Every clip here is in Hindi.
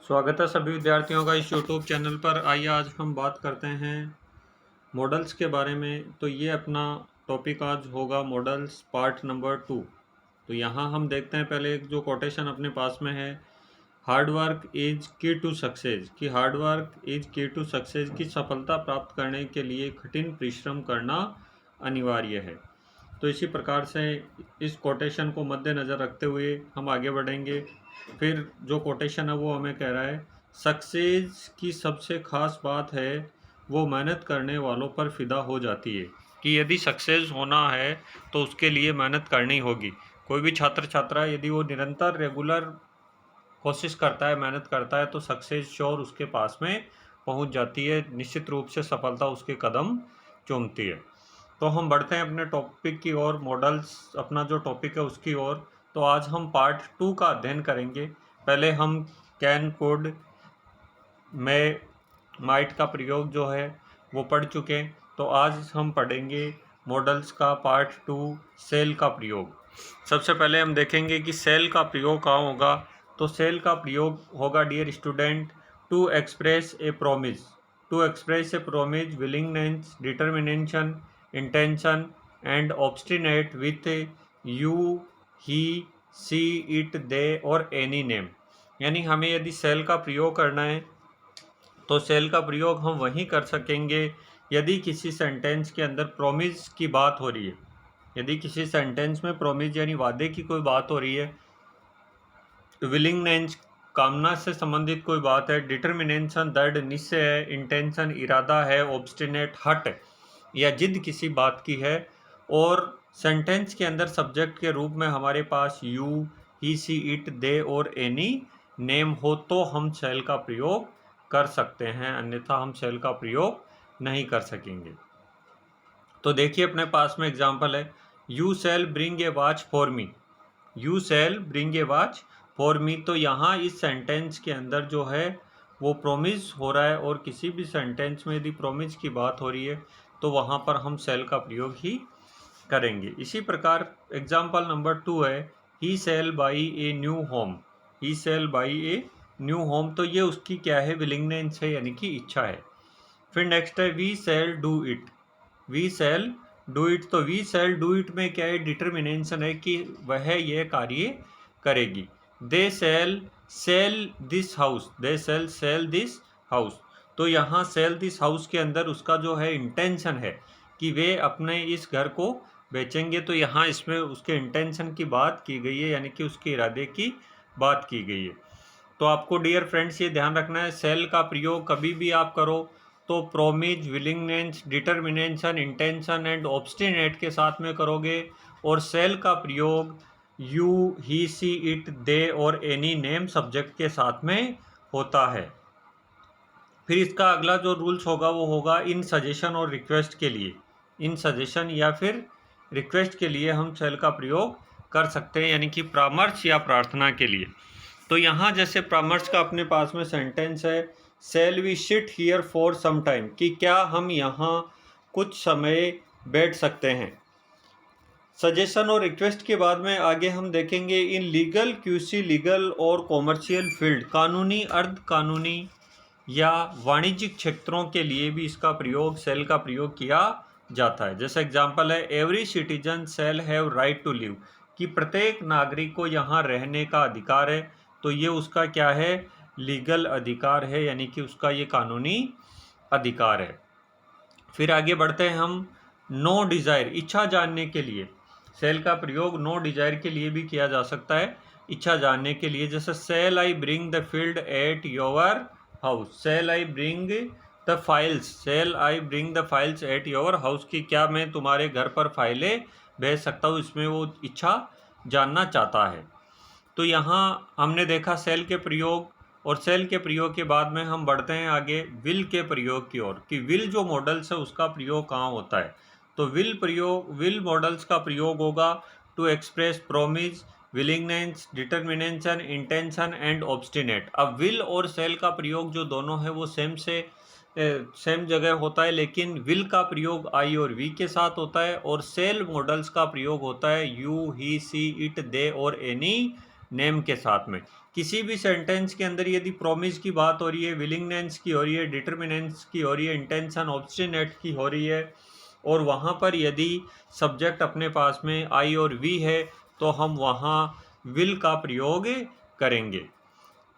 स्वागत है सभी विद्यार्थियों का इस यूट्यूब चैनल पर। आइए आज हम बात करते हैं मॉडल्स के बारे में। तो ये अपना टॉपिक आज होगा मॉडल्स पार्ट नंबर 2। तो यहाँ हम देखते हैं पहले एक जो कोटेशन अपने पास में है, हार्ड वर्क इज की टू सक्सेस, कि हार्ड वर्क इज की टू सक्सेस, की सफलता प्राप्त करने के लिए कठिन परिश्रम करना अनिवार्य है। तो इसी प्रकार से इस कोटेशन को मद्देनज़र रखते हुए हम आगे बढ़ेंगे। फिर जो कोटेशन है वो हमें कह रहा है, सक्सेस की सबसे खास बात है वो मेहनत करने वालों पर फिदा हो जाती है, कि यदि सक्सेस होना है तो उसके लिए मेहनत करनी होगी। कोई भी छात्र छात्रा यदि वो निरंतर रेगुलर कोशिश करता है, मेहनत करता है, तो सक्सेस श्योर उसके पास में पहुंच जाती है। निश्चित रूप से सफलता उसके कदम चूमती है। तो हम बढ़ते हैं अपने टॉपिक की ओर, मॉडल्स अपना जो टॉपिक है उसकी ओर। तो आज हम पार्ट 2 का अध्ययन करेंगे। पहले हम कैन, कुड, में, माइट का प्रयोग जो है वो पढ़ चुके हैं। तो आज हम पढ़ेंगे मॉडल्स का पार्ट 2, सेल का प्रयोग। सबसे पहले हम देखेंगे कि सेल का प्रयोग कहाँ होगा। तो सेल का प्रयोग होगा, dear student, to express a promise, to express a promise, willingness, determination, intention and obstinate with you, he, she, it, they or any name. यानी हमें यदि सेल का प्रयोग करना है तो सेल का प्रयोग हम वहीं कर सकेंगे यदि किसी सेंटेंस के अंदर प्रोमिस की बात हो रही है। यदि किसी सेंटेंस में प्रोमिस यानी वादे की कोई बात हो रही है, विलिंगनेस कामना से संबंधित कोई बात है, डिटर्मिनेशन दृढ़ निश्चय है, इंटेंशन इरादा है, ऑब्स्टिनेट हट या जिद किसी बात की है, और सेंटेंस के अंदर सब्जेक्ट के रूप में हमारे पास you, he, she, it, they or any name हो, तो हम सेल का प्रयोग कर सकते हैं, अन्यथा हम सेल का प्रयोग नहीं कर सकेंगे। तो देखिए अपने पास में एग्जांपल है, you shall bring a watch for me, you shall bring a watch for me. तो यहाँ इस सेंटेंस के अंदर जो है वो प्रोमिस हो रहा है, और किसी भी सेंटेंस में यदि प्रोमिस की बात हो रही है तो वहाँ पर हम सेल का प्रयोग ही करेंगे। इसी प्रकार एग्जांपल नंबर 2 है, he shall buy a new home, he shall buy a new home. तो ये उसकी क्या है, विलिंगनेस है, यानी कि इच्छा है। फिर नेक्स्ट है, we shall do it, we shall do it. तो वी सेल डू इट में क्या है, डिटर्मिनेशन है कि वह यह कार्य करेगी। They shall sell this house, they shall sell this house. तो यहाँ सेल दिस हाउस के अंदर उसका जो है इंटेंशन है कि वे अपने इस घर को बेचेंगे। तो यहाँ इसमें उसके इंटेंशन की बात की गई है, यानी कि उसके इरादे की बात की गई है। तो आपको डियर फ्रेंड्स ये ध्यान रखना है, सेल का प्रयोग कभी भी आप करो तो promise, willingness, determination, intention and obstinate के साथ में करोगे, और सेल का प्रयोग you, he, she, it, they or any name subject के साथ में होता है। फिर इसका अगला जो रूल्स होगा वो होगा इन सजेशन और रिक्वेस्ट के लिए, इन सजेशन या फिर रिक्वेस्ट के लिए हम सेल का प्रयोग कर सकते हैं, यानी कि परामर्श या प्रार्थना के लिए। तो यहाँ जैसे परामर्श का अपने पास में सेंटेंस है, shall we sit here for some time, कि क्या हम यहाँ कुछ समय बैठ सकते हैं। सजेशन और रिक्वेस्ट के बाद में आगे हम देखेंगे, इन लीगल, क्यूसी लीगल और कॉमर्शियल फील्ड, कानूनी, अर्ध कानूनी या वाणिज्यिक क्षेत्रों के लिए भी इसका प्रयोग, सेल का प्रयोग किया जाता है। जैसे एग्जांपल है, every citizen shall have right to live, कि प्रत्येक नागरिक को यहाँ रहने का अधिकार है। तो ये उसका क्या है, लीगल अधिकार है, यानी कि उसका ये कानूनी अधिकार है। फिर आगे बढ़ते हैं हम, नो डिज़ायर, इच्छा जानने के लिए सेल का प्रयोग नो डिज़ायर के लिए भी किया जा सकता है, इच्छा जानने के लिए। जैसे shall I bring the field at your house, shall I bring the files, shall I bring the files at your house, की क्या मैं तुम्हारे घर पर फाइलें भेज सकता हूँ, इसमें वो इच्छा जानना चाहता है। तो यहाँ हमने देखा सेल के प्रयोग, और सेल के प्रयोग के बाद में हम बढ़ते हैं आगे विल के प्रयोग की ओर, कि विल जो मॉडल्स है उसका प्रयोग कहाँ होता है। तो विल प्रयोग, विल मॉडल्स का प्रयोग होगा to express promise, willingness, determination, intention and obstinate. अब विल और सेल का प्रयोग जो दोनों है वो सेम जगह होता है, लेकिन विल का प्रयोग आई और वी के साथ होता है, और सेल मॉडल्स का प्रयोग होता है you, he, she, it, they or any name के साथ में, किसी भी सेंटेंस के अंदर यदि प्रॉमिस की बात हो रही है, विलिंगनेस की हो रही है, डिटरमिनेंस की हो रही है, इंटेंशन, ऑब्स्टिनेट की हो रही है, और वहाँ पर यदि सब्जेक्ट अपने पास में आई और वी है तो हम वहाँ विल का प्रयोग करेंगे।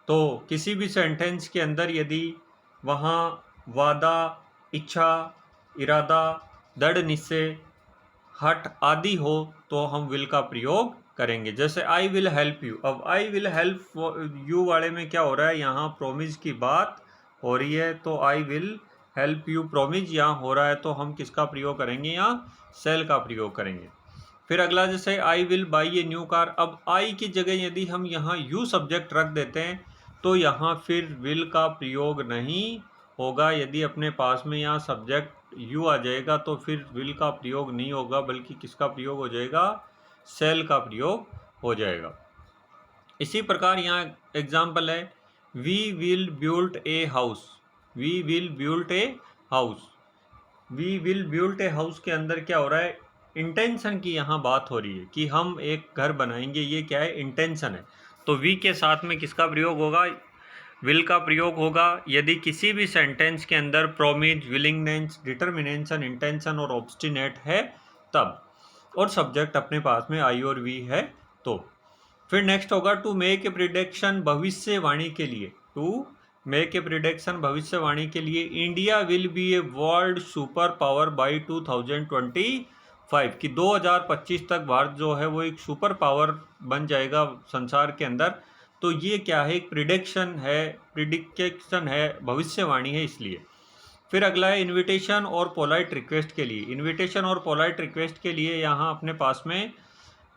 तो किसी भी सेंटेंस के अंदर यदि वहाँ वादा, इच्छा, इरादा, दृढ़ निश्चय, हट आदि हो तो हम विल का प्रयोग करेंगे। जैसे आई विल हेल्प यू, अब आई विल हेल्प यू वाले में क्या हो रहा है, यहाँ प्रोमिस की बात हो रही है तो I will help you promise यहाँ हो रहा है तो हम किसका प्रयोग करेंगे, यहाँ सेल का प्रयोग करेंगे। फिर अगला जैसे I will by a new car, अब आई की जगह यदि हम यहाँ यू सब्जेक्ट रख देते हैं तो यहाँ फिर विल का प्रयोग नहीं होगा। यदि अपने पास में यहाँ सब्जेक्ट यू आ जाएगा तो फिर विल का प्रयोग नहीं होगा, बल्कि किसका प्रयोग हो जाएगा, सेल का प्रयोग हो जाएगा। इसी प्रकार यहाँ एग्जाम्पल है, we will build a house, we will build a house. We will build a house के अंदर क्या हो रहा है, इंटेंशन की यहाँ बात हो रही है कि हम एक घर बनाएंगे, ये क्या है, इंटेंशन है। तो वी के साथ में किसका प्रयोग होगा, विल का प्रयोग होगा। यदि किसी भी सेंटेंस के अंदर प्रोमिस, विलिंगनेस, डिटरमिनेशन, इंटेंशन और ऑब्स्टिनेट है तब, और सब्जेक्ट अपने पास में आई और वी है तो। फिर नेक्स्ट होगा टू मेक ए प्रिडिक्शन, भविष्यवाणी के लिए, टू मेक ए प्रिडिक्शन भविष्यवाणी के लिए, India will be a world super power by 2025, कि 2025 तक भारत जो है वो एक सुपर पावर बन जाएगा संसार के अंदर। तो ये क्या है, एक प्रिडिक्शन है, भविष्यवाणी है इसलिए। फिर अगला है इनविटेशन और पोलाइट रिक्वेस्ट के लिए, इनविटेशन और पोलाइट रिक्वेस्ट के लिए यहाँ अपने पास में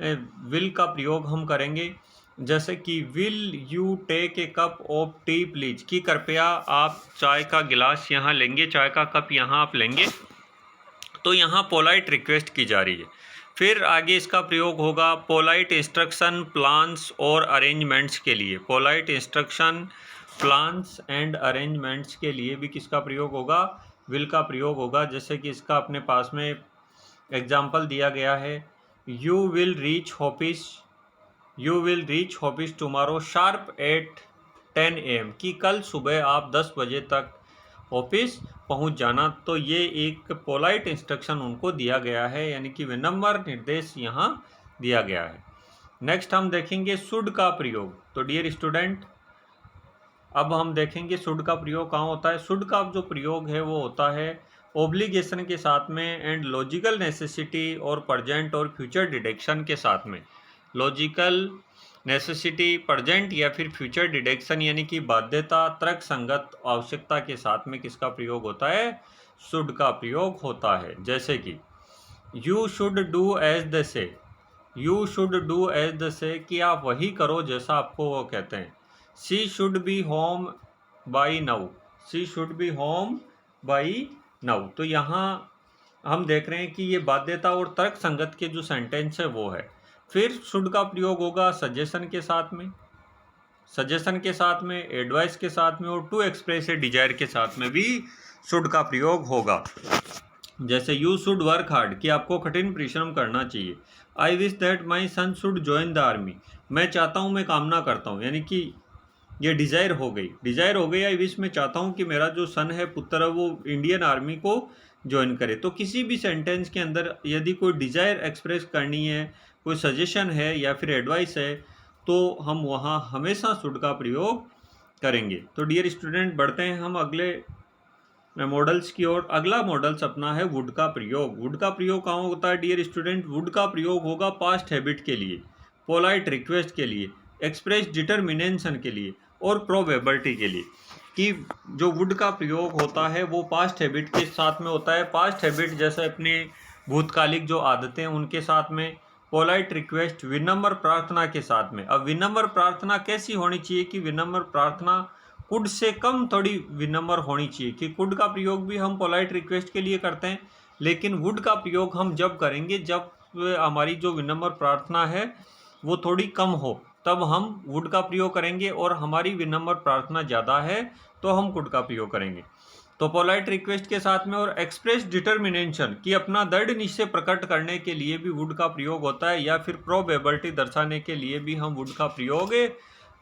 विल का प्रयोग हम करेंगे। जैसे कि will you take a cup of tea please, कि कृपया आप चाय का गिलास यहाँ लेंगे, चाय का कप यहाँ आप लेंगे, तो यहाँ पोलाइट रिक्वेस्ट की जा रही है। फिर आगे इसका प्रयोग होगा पोलाइट इंस्ट्रक्शन, प्लान्स और अरेंजमेंट्स के लिए, polite instruction, plans and arrangements के लिए भी किसका प्रयोग होगा, विल का प्रयोग होगा। जैसे कि इसका अपने पास में एग्जाम्पल दिया गया है, you will reach office tomorrow sharp eight 10 AM, कि कल सुबह आप 10 बजे तक ऑफिस पहुंच जाना। तो ये एक पोलाइट इंस्ट्रक्शन उनको दिया गया है, यानी कि विनम्र निर्देश यहाँ दिया गया है। नेक्स्ट हम देखेंगे शुड का प्रयोग। तो डियर स्टूडेंट, अब हम देखेंगे शुड का प्रयोग कहाँ होता है। शुड का जो प्रयोग है वो होता है ओब्लिगेशन के साथ में एंड लॉजिकल नेसेसिटी और प्रेजेंट और फ्यूचर डिडक्शन के साथ में। लॉजिकल नेसेसिटी, प्रेजेंट या फिर फ्यूचर डिडक्शन यानी कि बाध्यता, तर्क संगत आवश्यकता के साथ में किसका प्रयोग होता है, शुड का प्रयोग होता है। जैसे कि you should do as the say, you should do as the say, कि आप वही करो जैसा आपको वो कहते हैं। She should be home by now, she should be home by now. तो यहाँ हम देख रहे हैं कि ये बाध्यता और तर्क संगत के जो सेंटेंस है वो है। फिर शुड का प्रयोग होगा सजेशन के साथ में, सजेशन के साथ में, एडवाइस के साथ में, और टू एक्सप्रेस ए डिजायर के साथ में भी शुड का प्रयोग होगा। जैसे यू शुड वर्क हार्ड, कि आपको कठिन परिश्रम करना चाहिए। I wish that my son should join the army, मैं चाहता हूँ, मैं कामना करता हूँ, यानी कि ये डिज़ायर हो गई। आई विश, मैं चाहता हूँ कि मेरा जो सन है, पुत्र है, वो इंडियन आर्मी को ज्वाइन करे। तो किसी भी सेंटेंस के अंदर यदि कोई डिज़ायर एक्सप्रेस करनी है, कोई सजेशन है या फिर एडवाइस है, तो हम वहाँ हमेशा शुड का प्रयोग करेंगे। तो डियर स्टूडेंट, बढ़ते हैं हम अगले मॉडल्स की ओर। अगला मॉडल्स अपना है वुड का प्रयोग। वुड का प्रयोग कहाँ होता है डियर स्टूडेंट, वुड का प्रयोग होगा पास्ट हैबिट के लिए, पोलाइट रिक्वेस्ट के लिए, एक्सप्रेस डिटरमिनेशन के लिए और प्रोबेबिलिटी के लिए। कि जो वुड का प्रयोग होता है वो पास्ट हैबिट के साथ में होता है। पास्ट हैबिट जैसे अपने भूतकालिक जो आदतें हैं उनके साथ में, पोलाइट रिक्वेस्ट विनम्र प्रार्थना के साथ में। अब विनम्र प्रार्थना कैसी होनी चाहिए, कि विनम्र प्रार्थना कुड से कम थोड़ी विनम्र होनी चाहिए। कि कुड का प्रयोग भी हम पोलाइट रिक्वेस्ट के लिए करते हैं, लेकिन वुड का प्रयोग हम जब करेंगे जब हमारी जो विनम्र प्रार्थना है वो थोड़ी कम हो, तब हम वुड का प्रयोग करेंगे, और हमारी विनम्र प्रार्थना ज़्यादा है तो हम कुड का प्रयोग करेंगे। तो पोलाइट रिक्वेस्ट के साथ में और एक्सप्रेस डिटरमिनेशन, कि अपना दृढ़ निश्चय प्रकट करने के लिए भी वुड का प्रयोग होता है, या फिर प्रोबेबिलिटी दर्शाने के लिए भी हम वुड का प्रयोग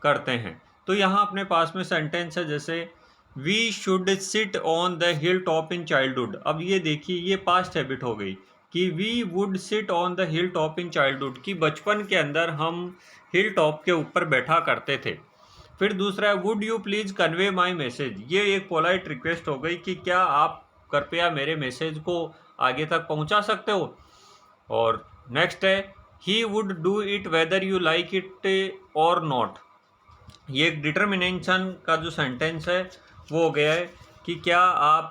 करते हैं। तो यहाँ अपने पास में सेंटेंस है जैसे we should sit on the hill top in childhood. अब ये देखिए ये पास्ट हैबिट हो गई कि we would sit on the hill top in childhood, कि बचपन के अंदर हम हिल टॉप के ऊपर बैठा करते थे। फिर दूसरा है would you please convey my message. ये एक पोलाइट रिक्वेस्ट हो गई कि क्या आप कृपया मेरे मैसेज को आगे तक पहुंचा सकते हो। और नेक्स्ट है he would do it whether you like it और नॉट। ये एक डिटर्मिनेशन का जो सेंटेंस है वो हो गया है कि क्या आप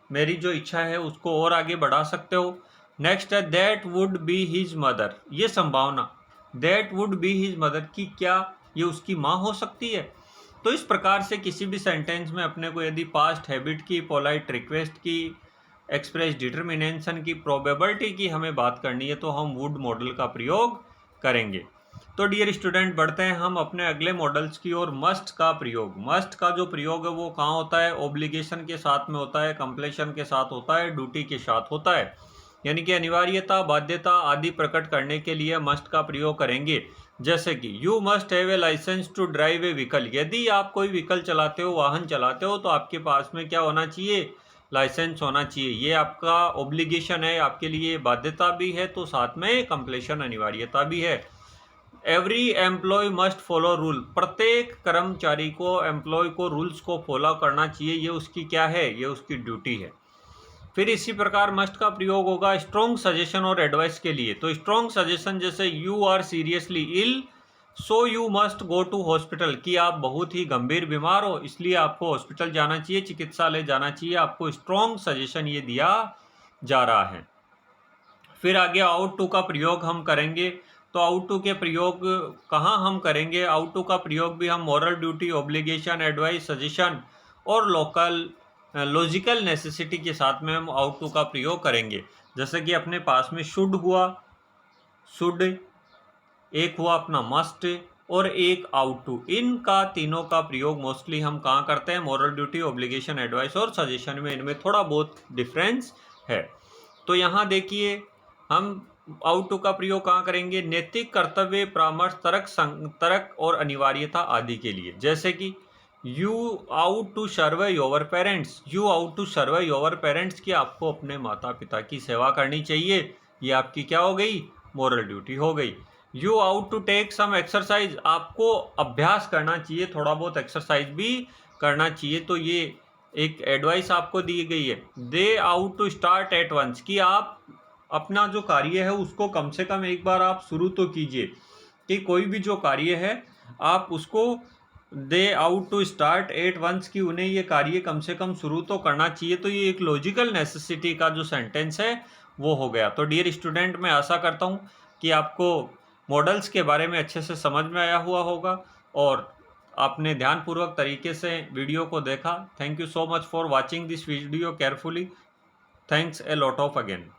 मेरी जो इच्छा है उसको और आगे बढ़ा सकते हो। नेक्स्ट है that would be his mother. ये संभावना that would be his mother कि क्या ये उसकी माँ हो सकती है। तो इस प्रकार से किसी भी सेंटेंस में अपने को यदि पास्ट हैबिट की, पोलाइट रिक्वेस्ट की, एक्सप्रेस डिटर्मिनेशन की, प्रोबेबिलिटी की हमें बात करनी है तो हम वुड मॉडल का प्रयोग करेंगे। तो डियर स्टूडेंट बढ़ते हैं हम अपने अगले मॉडल्स की ओर। मस्ट का प्रयोग। मस्ट का जो प्रयोग है वो कहाँ होता है? ओब्लिगेशन के साथ में होता है, कंप्लेशन के साथ होता है, ड्यूटी के साथ होता है। यानी कि अनिवार्यता, बाध्यता आदि प्रकट करने के लिए मस्ट का प्रयोग करेंगे। जैसे कि you must have a licence to drive a vehicle. यदि आप कोई व्हीकल चलाते हो, वाहन चलाते हो, तो आपके पास में क्या होना चाहिए? लाइसेंस होना चाहिए। ये आपका ओब्लिगेशन है, आपके लिए बाध्यता भी है, तो साथ में कंप्लेशन अनिवार्यता भी है। Every employ must follow rule. प्रत्येक कर्मचारी को, एम्प्लॉय को रूल्स को फॉलो करना चाहिए। ये उसकी क्या है? ये उसकी ड्यूटी है। फिर इसी प्रकार मस्ट का प्रयोग होगा स्ट्रॉन्ग सजेशन और एडवाइस के लिए। तो स्ट्रॉन्ग सजेशन जैसे you are seriously ill so you must go to hospital, कि आप बहुत ही गंभीर बीमार हो इसलिए आपको हॉस्पिटल जाना चाहिए, चिकित्सालय जाना चाहिए। आपको स्ट्रॉन्ग सजेशन ये दिया जा रहा है। फिर आगे आउट टू का प्रयोग हम करेंगे। तो आउट टू के प्रयोग कहाँ हम करेंगे? आउट टू का प्रयोग भी हम moral duty, obligation, advice, suggestion और लॉजिकल नेसेसिटी के साथ में हम आउट टू का प्रयोग करेंगे। जैसे कि अपने पास में शुड हुआ, शुड, एक हुआ अपना मस्ट और एक आउट टू। इनका तीनों का प्रयोग मोस्टली हम कहाँ करते हैं? मॉरल ड्यूटी, ऑब्लिगेशन, एडवाइस और सजेशन में। इनमें थोड़ा बहुत डिफरेंस है। तो यहाँ देखिए हम आउट टू का प्रयोग कहाँ करेंगे? नैतिक, कर्तव्य, परामर्श, तर्क और अनिवार्यता आदि के लिए। जैसे कि you ought to serve your parents. You ought to serve your parents, कि आपको अपने माता पिता की सेवा करनी चाहिए। ये आपकी क्या हो गई? मॉरल ड्यूटी हो गई। You ought to take some exercise. आपको अभ्यास करना चाहिए, थोड़ा बहुत एक्सरसाइज भी करना चाहिए। तो ये एक एडवाइस आपको दी गई है। They ought to start at once, कि आप अपना जो कार्य है उसको कम से कम एक बार आप शुरू तो कीजिए। कि कोई भी जो कार्य है आप उसको they ought to start at once, की उन्हें ये कार्य कम से कम शुरू तो करना चाहिए। तो ये एक लॉजिकल नेसेसिटी का जो सेंटेंस है वो हो गया। तो डियर स्टूडेंट मैं आशा करता हूँ कि आपको मॉडल्स के बारे में अच्छे से समझ में आया हुआ होगा और आपने ध्यानपूर्वक तरीके से वीडियो को देखा। Thank you so much for watching this video carefully. Thanks a lot of again.